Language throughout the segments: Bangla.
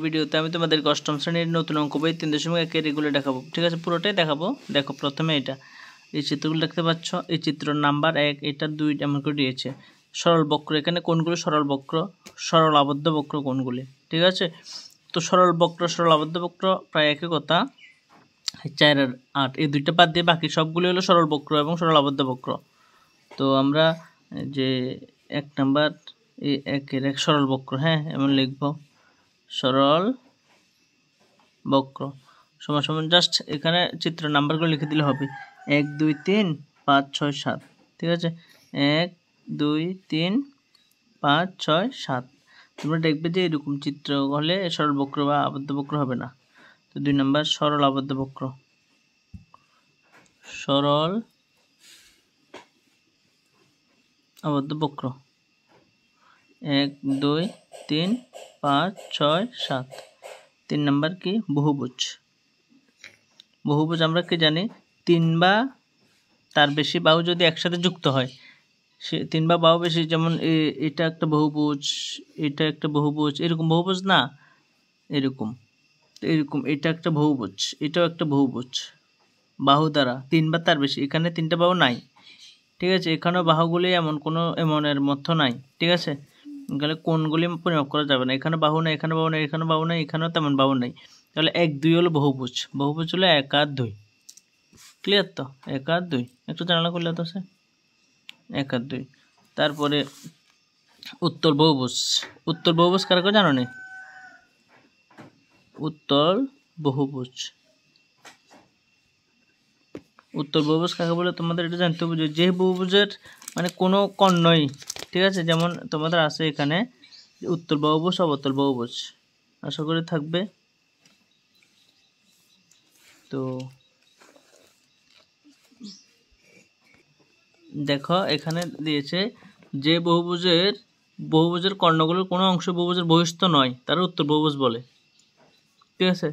ভিডিওতে আমি তোমাদেরকে অষ্টম শ্রেণীর নতুন অঙ্ক বই 3.1 এর এগুলো দেখাবো। ঠিক আছে, পুরোটাই দেখাবো। দেখো প্রথমে এটা এই চিত্রগুলো দেখতে পাচ্ছ, এই চিত্র নাম্বার 1, এটা 2 এমন করে দিয়েছে। সরল বক্র, এখানে কোনগুলো সরল বক্র, সরল আবদ্ধ বক্র কোনগুলি। ঠিক আছে, তো সরল বক্র সরল আবদ্ধ বক্র প্রায় একই কথা। 4 আর 8 এই দুইটা বাদ দিয়ে বাকি সবগুলো হলো সরল বক্র এবং সরল আবদ্ধ বক্র। তো আমরা যে 1 নাম্বার এই 1-এর 1 সরল বক্র, হ্যাঁ এমন লিখবো সরল বক্র সমান সমান জাস্ট এখানে চিত্র নাম্বারগুলো লিখে দিলে হবে 1 2 3 5 6 7। ঠিক আছে, 1 2 3 5 6 7। তোমরা দেখবে যে এরকম চিত্র হলে সরল বক্র বা আবদ্ধ বক্র হবে না। তো 2 নাম্বার সরল আবদ্ধ বক্র, সরল আবদ্ধ বক্র 1 2 3 5 6 7। 3 নাম্বার কি বহুভুজ। বহুভুজ আমরা কি জানি 3 বা তার বেশি বাহু যদি একসাথে যুক্ত হয়, সে 3 বা বাহু বেশি, যেমন এটা একটা বহুভুজ, এটা একটা বহুভুজ, এরকম বহুভুজ না, এরকম এরকম এটা একটা বহুভুজ, এটাও একটা বহুভুজ বাহু দ্বারা 3 বা তার বেশি। এখানে 3টা বাহু নাই। ঠিক আছে, এখানেও বাহুগুলি এমনের মতো নাই। ঠিক আছে, এখানে কোণগুলি পরিমাপ করা যাবে না। এখানে বাহু নাই, এখানে বাহু নাই, এখানে বাহু নাই, এখানেও তেমন বাহু নাই। তাহলে 1 2 হলো বহুভুজ। বহুভুজ হলো 1 আর 2। ক্লিয়ার তো? 1 আর 2 একটু জানালা করলে তো সে 1 আর 2। তারপরে উত্তর বহুভুজ। উত্তর বহুভুজ কারা কেউ জানো নি? উত্তর বহুভুজ, উত্তর বহুভুজ কাকে বলে তোমাদের এটা জানতে হবে। যে বহুভুজের মানে কোনো কর্ণই, ঠিক আছে, যেমন তোমাদের আছে এখানে উত্তর বহুভুজ অবতল বহুভুজ, আশা করি থাকবে। তো দেখো এখানে দিয়েছে যে বহুভুজের কর্ণগুলোর কোনো অংশ বহুভুজের বহিস্থ নয় তারা উত্তর বহুভুজ বলে। ঠিক আছে,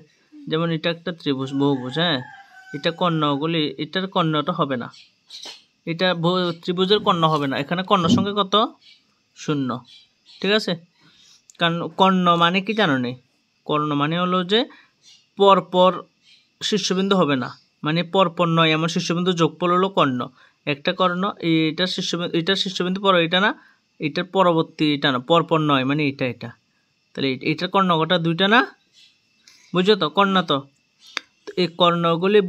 যেমন এটা একটা ত্রিভুজ বহুভুজ, হ্যাঁ এটা কর্ণগুলি, এটার কর্ণটা হবে না, এটা ত্রিভুজের কর্ণ হবে না। এখানে কর্ণ সংখ্যা কত? 0। ঠিক আছে, কারণ কর্ণ মানে কি জানো নি? কর্ণ মানে হলো যে পরপর শীর্ষবিন্দু হবে না, মানে পরপর নয় এমন শীর্ষবিন্দু যোগফল হলো কর্ণ। একটা কর্ণ এটার শীর্ষবিন্দু পর এটা না, এটার পরবর্তী এটা না, পরপর নয় মানে এটা। তাহলে এটার কর্ণ কটা? 2টা না? বুঝছো তো? কর্ণ তো এই কর্ণগুলি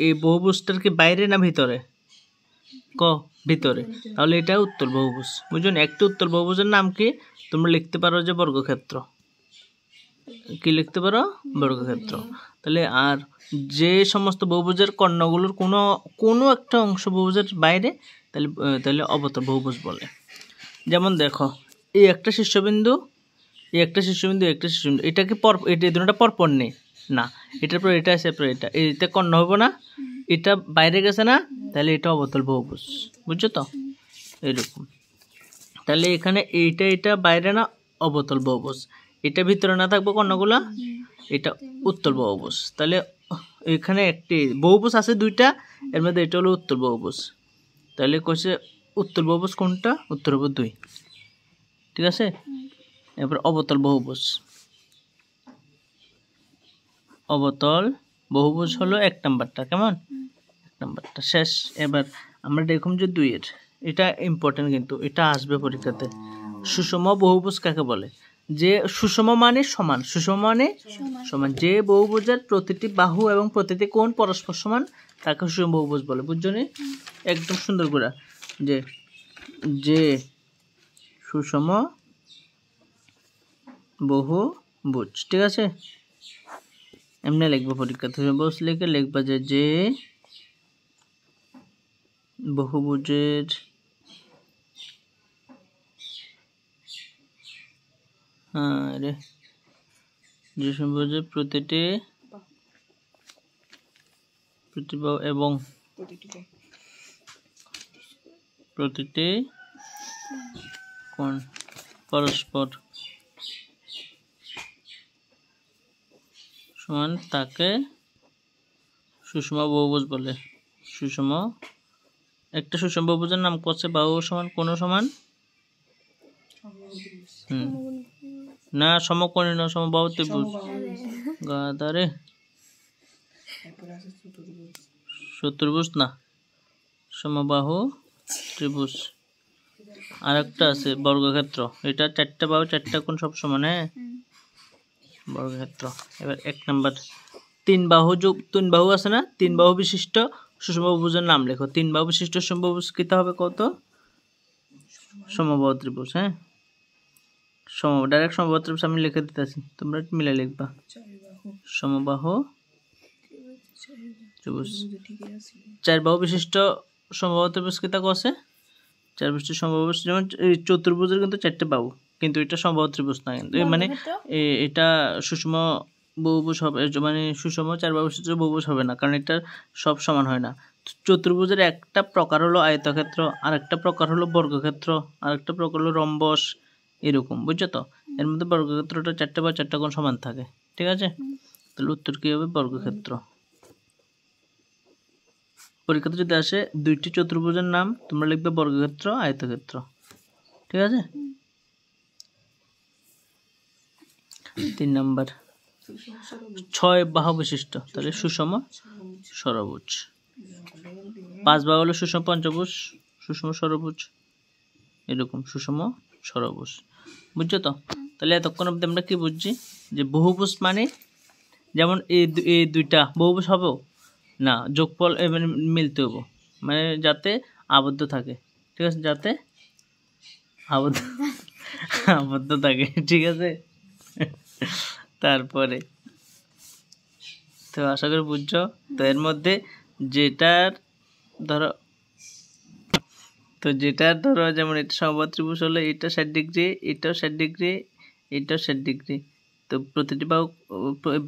এই বহুভুজটার কি বাইরে না ভিতরে? ভিতরে। তাহলে এটা উত্তর বহুভুজ। বুঝছো না? একটা উত্তর বহুভুজের নাম কি? তোমরা লিখতে পারো যে বর্গক্ষেত্র। কি লিখতে পারো? বর্গক্ষেত্র। তাহলে আর যে সমস্ত বহুভুজের কর্ণগুলোর কোনো একটা অংশ বহুভুজের বাইরে, তাহলে অবতল বহুভুজ বলে। যেমন দেখো এই একটা শীর্ষবিন্দু, একটা শীর্ষবিন্দু, এটাকে এটা দুটোটা পরপর নেই না, এটার পর এটা আছে, পর এটা কর্ণ হবে না, এটা বাইরে গেছে না, তাহলে এটা অবতল বহুভুজ। বুঝছো তো? এরকম। তাহলে এখানে এটা বাইরে না, অবতল বহুভুজ। এটা ভিতরে না থাকবো কর্ণগুলা, এটা উত্তর বহুভুজ। তাহলে এখানে একটি বহুভুজ আছে 2টা, এর মধ্যে এটা হলো উত্তর বহুভুজ। তাহলে কইছে উত্তর বহুভুজ কোনটা? উত্তর হবে 2। ঠিক আছে, এবার অবতল বহুভুজ। অবতল বহুভুজ হলো 1 নাম্বারটা। কেমন? 1 নাম্বারটা শেষ। এবার আমরা দেখুন যে 2-এর, এটা ইম্পর্টেন্ট কিন্তু এটা আসবে পরীক্ষাতে। সুষম বহুভুজ কাকে বলে? যে সুষম মানে সমান, সুষম মানে সমান, যে বহুভুজের প্রতিটি বাহু এবং প্রতিটি কোণ পরস্পর সমান তাকে সুষম বহুভুজ বলে। বুঝছো নি? একদম সুন্দর করে যে সুষম বহুভুজ। ঠিক আছে, এমনি লিখবো পরীক্ষাতে। বহুভুজ লিখে লিখবা যে বহুভুজের যে বহুভুজের প্রতিটি বাহু এবং প্রতিটি কোণ পরস্পর সমান তাকে সুষম বহুভুজ বলে। সুষম, একটা সুষম বহুভুজের নাম করছে বাহু সমান, কোণ সমান, না সমকোণী না সমবাহু ত্রিভুজ গাদারে চতুর্ভুজ না সমবাহু ত্রিভুজ। আরেকটা আছে বর্গক্ষেত্র, এটা 4টা বাহু 4টা কোণ সব সমান। হ্যাঁ, বর্গক্ষেত্র। এবার 1 নাম্বার 3 বাহু আছে না, 3 বাহু বিশিষ্ট সুষমভুজের নাম লেখো। 3 বাহু বিশিষ্ট সমবাহু কিতা হবে কত? সমবাহু ত্রিভুজ। হ্যাঁ, ডাইরেক্ট সমবাহু ত্রিভুজ আমি লিখে দিতেছি, তোমরা মিলে লিখবা। সমবাহু ত্রিভুজ 4 বাহু বিশিষ্ট সমবাহু ত্রিভুজ কিতা কছে? 4 বিশিষ্ট সমবাহু, যেমন চতুর্ভুজের কিন্তু 4টে বাহু, কিন্তু এটা সমবাহু ত্রিভুজ না, কিন্তু মানে এটা সুষম বহুভুজ হবে, মানে সুষম 4 বাহু বিশিষ্ট বহুভুজ হবে না, কারণ এটা সব সমান হয় না। চতুর্ভুজের একটা প্রকার হলো আয়তক্ষেত্র, আরেকটা প্রকার হলো বর্গক্ষেত্র, আরেকটা প্রকার হলো রম্বস, এরকম, বুঝছো তো? এর মধ্যে বর্গক্ষেত্রটা 4টে বা 4টা কোণ সমান থাকে, ঠিক আছে? তাহলে উত্তর কি হবে? বর্গক্ষেত্র। পরীক্ষাতে যদি আসে 2টি চতুর্ভুজের নাম, তোমরা লিখবে বর্গক্ষেত্র, আয়তক্ষেত্র, ঠিক আছে? 3 নাম্বার 6 বাহু বিশিষ্ট, তাহলে সুষম ষড়ভুজ। 5 বাহু হলো সুষম পঞ্চভুজ, সুষম ষড়ভুজ, এরকম সুষম ষড়ভুজ, বুঝছো তো? তাহলে এতক্ষণ অব্দি আমরা কি বুঝছি? যে বহুভুজ মানে যেমন এই 2টা বহুভুজ হবে না, যোগফল মানে মিলতে হবো, মানে যাতে আবদ্ধ থাকে, ঠিক আছে? যাতে আবদ্ধ থাকে, ঠিক আছে? তারপরে তো আশা করি বুঝছো। তো এর মধ্যে যেটার ধরো যেমন এটা সমবাহু ত্রিভুজ হলে এটা 60 ডিগ্রি, এটাও 60 ডিগ্রি, এটাও 60 ডিগ্রি, তো প্রতিটি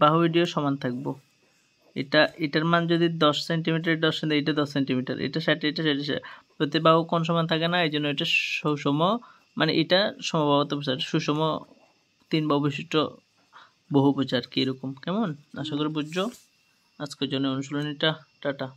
বাহু ভিডিও সমান থাকবো। এটার মান যদি 10 সেন্টিমিটার, 10 সেন্টিমিটার, এটা 10 সেন্টিমিটার, এটা 60, এটা 60, প্রতি বাহু কোণ সমান থাকে না, এই জন্য এটা সুষম, মানে এটা সমবাহু ত্রিভুজ, সুষম 3 বাহু বিশিষ্ট বহুভুজ আর কি, এরকম। কেমন? আশা করি বুঝছো। আজকের জন্য অনুশীলনীটা টাটা।